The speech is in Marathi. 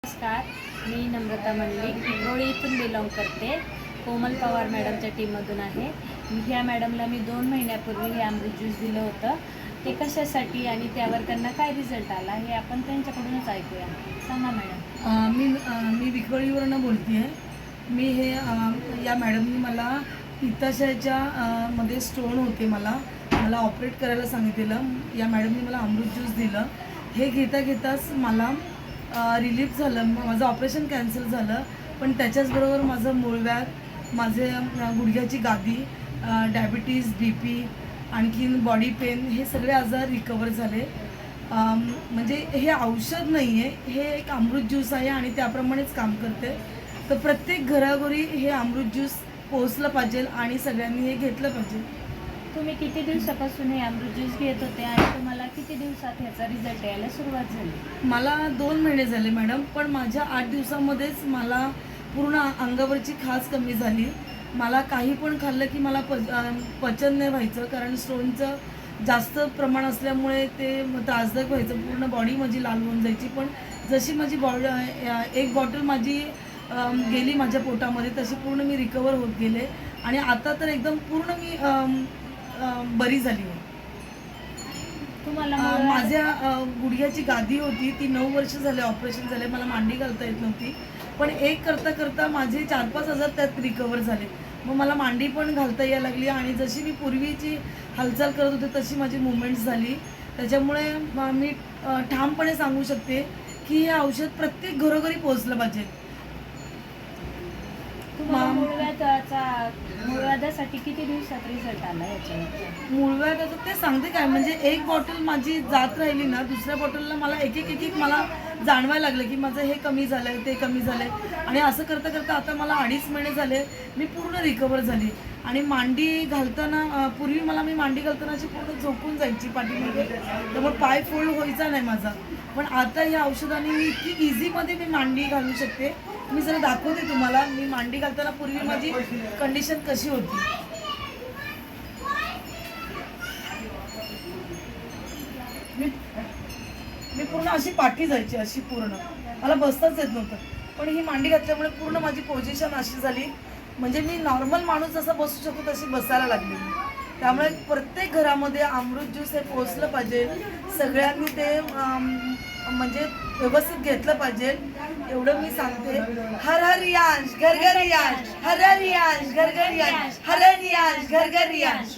नमस्कार, मी नम्रता मंडलिक रोळी इथून बिलॉंग करते. कोमल पवार मॅडमच्या टीममधून आहे. ह्या मॅडमला मी 2 महिन्यापूर्वी हे अमृत ज्यूस दिलं होतं. ते कशासाठी आणि त्यावर त्यांना काय रिझल्ट आला हे आपण त्यांच्याकडूनच ऐकूया. सांगा मॅडम. मी विक्रोळीवरून बोलते आहे. मी हे या मॅडमनी मला पित्ताशयाच्या मध्ये स्टोन होते. मला ऑपरेट करायला सांगितलेलं. या मॅडमनी मला अमृत ज्यूस दिलं. हे घेताच मला रिलीफ झालं. माझं ऑपरेशन कॅन्सल झालं, पण त्याच्याचबरोबर माझं मूळव्याध, माझे गुडघ्याची गादी, डायबिटीज, BP, आणखीन बॉडी पेन हे सगळे आजार रिकवर झाले. म्हणजे हे औषध नाही आहे, हे एक अमृत ज्यूस आहे आणि त्याप्रमाणेच काम करते. तर प्रत्येक घराघरी हे अमृत ज्यूस पोहोचलं पाहिजे आणि सगळ्यांनी हे घेतलं पाहिजे. तुम्ही किती दिवसापासून हे अमृत ज्यूस घेत होते आणि तुम्हाला किती दिवसात ह्याचा रिझल्ट यायला सुरुवात झाली? मला 2 महिने झाले मॅडम, पण माझ्या 8 दिवसामध्येच मला पूर्ण अंगावरची खाज कमी झाली. मला काही पण खाल्लं की मला पचन नाही व्हायचं, कारण स्टोनचं जास्त प्रमाण असल्यामुळे ते त्रासदायक व्हायचं. पूर्ण बॉडी माझी लाल होऊन जायची. पण जशी माझी एक बॉटल माझी गेली माझ्या पोटामध्ये, तशी पूर्ण मी रिकवर होत गेले आणि आता तर एकदम पूर्ण मी बरी झाली आहे. तुम्हाला माझ्या गुडघ्याची गादी होती, ती 9 वर्ष झाले ऑपरेशन झाले. मला मांडी घालता येत नव्हती, पण एक करता माझे 4-5 हजार त्यात रिकवर झाले. मग मला मांडी पण घालता यायला लागली आणि जशी मी पूर्वीची हालचाल करत होते तशी माझी मुवमेंट्स झाली. त्याच्यामुळे मी ठामपणे सांगू शकते की हे औषध प्रत्येक घरोघरी पोहोचलं पाहिजे. मूळव्याधासाठी किती दिवसात रिझल्ट आला याच्यावर? मूळव्याधाचं ते सांगते काय, म्हणजे एक बॉटल माझी जात राहिली ना, दुसऱ्या बॉटलला मला एक मला जाणवायला लागलं की माझं हे कमी झालंय, ते कमी झालंय. आणि असं करता आता मला 2.5 महिने झाले, मी पूर्ण रिकवर झाली. आणि मांडी घालताना पूर्वी मी मांडी घालताना अशी पूर्ण झोपून जायची पाठीमध्ये, त्यामुळे पाय फोल्ड व्हायचा नाही माझा. पण आता या औषधाने मी इतकी इझीमध्ये मी मांडी घालू शकते. मी जरा दाखवते तुम्हाला. मी मांडी घालताना पूर्वी माझी कंडिशन कशी होती. मी पूर्ण अशी पाठी जायची, अशी पूर्ण मला बसताच येत नव्हतं. पण ही मांडी घातल्यामुळे पूर्ण माझी पोझिशन अशी झाली, म्हणजे मी नॉर्मल माणूस जसा बसू शकतो तशी बसायला लागली. त्यामुळे प्रत्येक घरामध्ये अमृत ज्यूस हे पोहोचलं पाहिजे. सगळ्यांनी ते म्हणजे व्यवस्थित घेतलं पाहिजे, एवढं मी सांगते. हर हर यांश घर घर यांश, हर हर यांश घर घर यांश, हर हर यांश घर घर यांश.